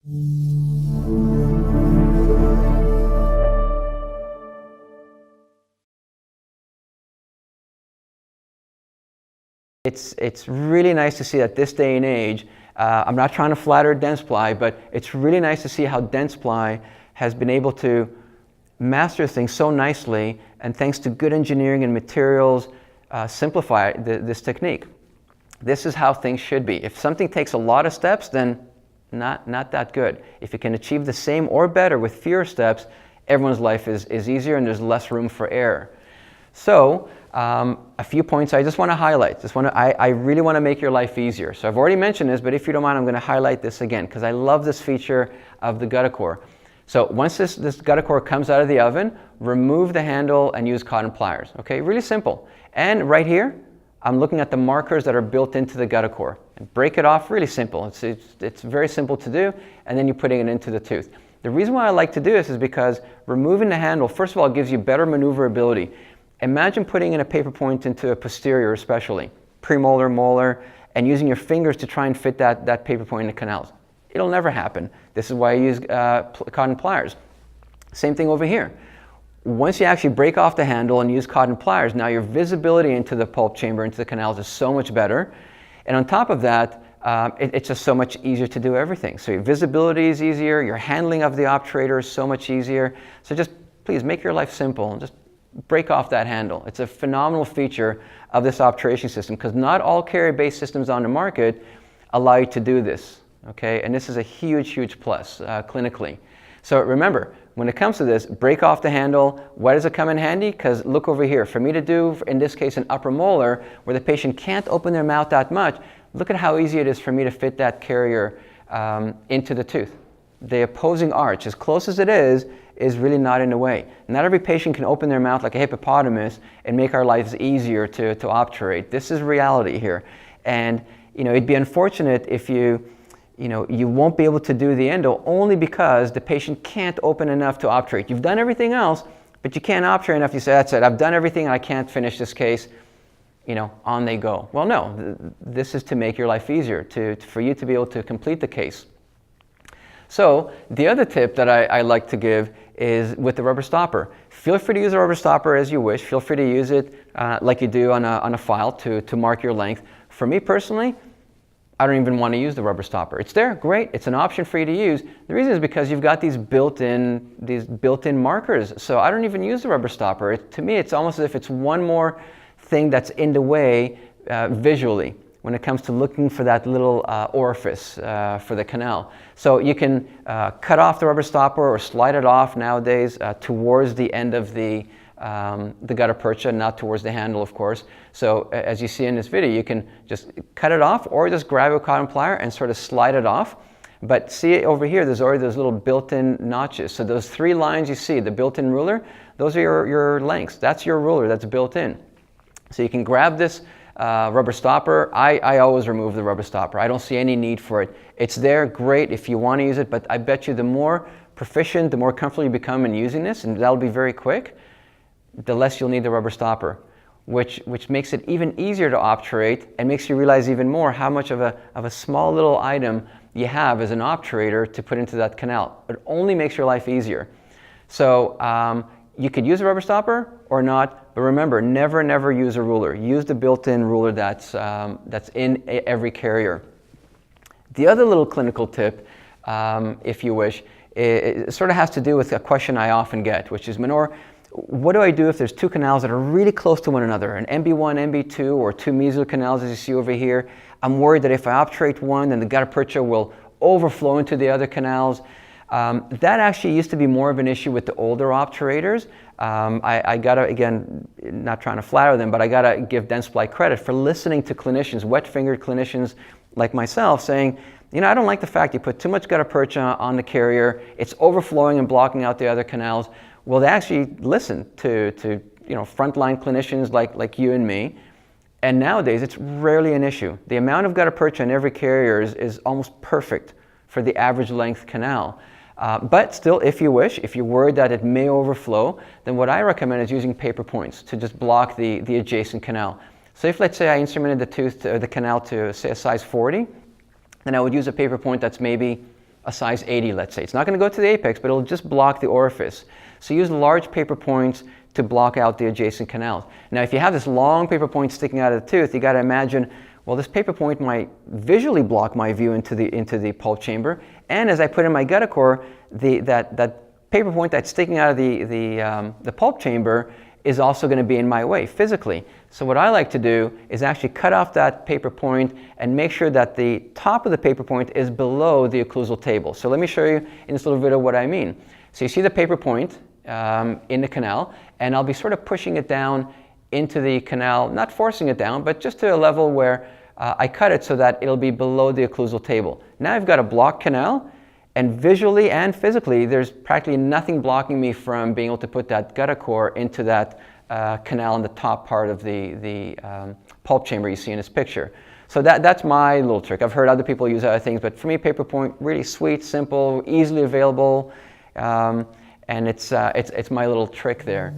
It's really nice to see at this day and age, I'm not trying to flatter Dentsply, but it's really nice to see how Dentsply has been able to master things so nicely, and thanks to good engineering and materials, simplify this technique. This is how things should be. If something takes a lot of steps, then not that good. If you can achieve the same or better with fewer steps, everyone's life is easier and there's less room for error. So, a few points I just want to highlight. I really want to make your life easier. So I've already mentioned this, but if you don't mind, I'm going to highlight this again because I love this feature of the GuttaCore. So once this GuttaCore comes out of the oven, remove the handle and use cotton pliers. Okay, really simple. And right here, I'm looking at the markers that are built into the GuttaCore. And break it off, really simple. It's very simple to do, and then you're putting it into the tooth. The reason why I like to do this is because removing the handle, first of all, gives you better maneuverability. Imagine putting in a paper point into a posterior especially, premolar, molar, and using your fingers to try and fit that paper point in the canals. It'll never happen. This is why I use cotton pliers. Same thing over here. Once you actually break off the handle and use cotton pliers, now your visibility into the pulp chamber, into the canals is so much better. And on top of that, it's just so much easier to do everything. So your visibility is easier, your handling of the obturator is so much easier. So just please make your life simple and just break off that handle. It's a phenomenal feature of this obturation system because not all carrier-based systems on the market allow you to do this, okay? And this is a huge, huge plus clinically. So remember, when it comes to this, break off the handle. Why does it come in handy? Because look over here. For me to do, in this case, an upper molar where the patient can't open their mouth that much, look at how easy it is for me to fit that carrier into the tooth. The opposing arch, as close as it is really not in the way. Not every patient can open their mouth like a hippopotamus and make our lives easier to obturate. This is reality here. And it'd be unfortunate if you won't be able to do the endo only because the patient can't open enough to obturate. You've done everything else, but you can't obturate enough. You say, that's it, I've done everything and I can't finish this case. On they go. Well, no, this is to make your life easier, for you to be able to complete the case. So the other tip that I like to give is with the rubber stopper. Feel free to use a rubber stopper as you wish. Feel free to use it like you do on a file to mark your length. For me personally, I don't even want to use the rubber stopper. It's there, great. It's an option for you to use. The reason is because you've got these built-in markers. So I don't even use the rubber stopper. To me, it's almost as if it's one more thing that's in the way visually when it comes to looking for that little orifice for the canal. So you can cut off the rubber stopper or slide it off nowadays towards the end of the gutta percha, not towards the handle, of course. So as you see in this video, you can just cut it off or just grab a cotton plier and sort of slide it off. But see over here, there's already those little built-in notches. So those 3 lines you see, the built-in ruler, those are your lengths. That's your ruler that's built in. So you can grab this rubber stopper. I always remove the rubber stopper. I don't see any need for it. It's there, great if you want to use it, but I bet you the more proficient, the more comfortable you become in using this, and that'll be very quick, the less you'll need the rubber stopper, which makes it even easier to obturate and makes you realize even more how much of a small little item you have as an obturator to put into that canal. It only makes your life easier. So you could use a rubber stopper or not, but remember, never use a ruler. Use the built-in ruler that's in every carrier. The other little clinical tip, if you wish, it sort of has to do with a question I often get, which is, Manor, what do I do if there's 2 canals that are really close to one another, an MB1, MB2, or 2 mesial canals as you see over here? I'm worried that if I obturate one, then the gutta percha will overflow into the other canals. That actually used to be more of an issue with the older obturators. I gotta, again, not trying to flatter them, but I gotta give Dentsply credit for listening to clinicians, wet-fingered clinicians like myself, saying, I don't like the fact you put too much gutta percha on the carrier, it's overflowing and blocking out the other canals. Well, they actually listen to frontline clinicians like you and me, and nowadays it's rarely an issue. The amount of gutta percha in every carrier is almost perfect for the average length canal. But still, if you wish, if you're worried that it may overflow, then what I recommend is using paper points to just block the adjacent canal. So if, let's say, I instrumented the canal to, say, a size 40, then I would use a paper point that's maybe a size 80, let's say. It's not going to go to the apex, but it'll just block the orifice. So use large paper points to block out the adjacent canals. Now, if you have this long paper point sticking out of the tooth, you got to imagine, well, this paper point might visually block my view into the pulp chamber. And as I put in my GuttaCore, that paper point that's sticking out of the pulp chamber is also going to be in my way physically. So what I like to do is actually cut off that paper point and make sure that the top of the paper point is below the occlusal table. So let me show you in this little video what I mean. So you see the paper point in the canal, and I'll be sort of pushing it down into the canal, not forcing it down, but just to a level where I cut it so that it'll be below the occlusal table. Now I've got a blocked canal, and visually and physically, there's practically nothing blocking me from being able to put that GuttaCore into that canal in the top part of the pulp chamber you see in this picture. So that's my little trick. I've heard other people use other things, but for me, paper point, really sweet, simple, easily available, and it's my little trick there.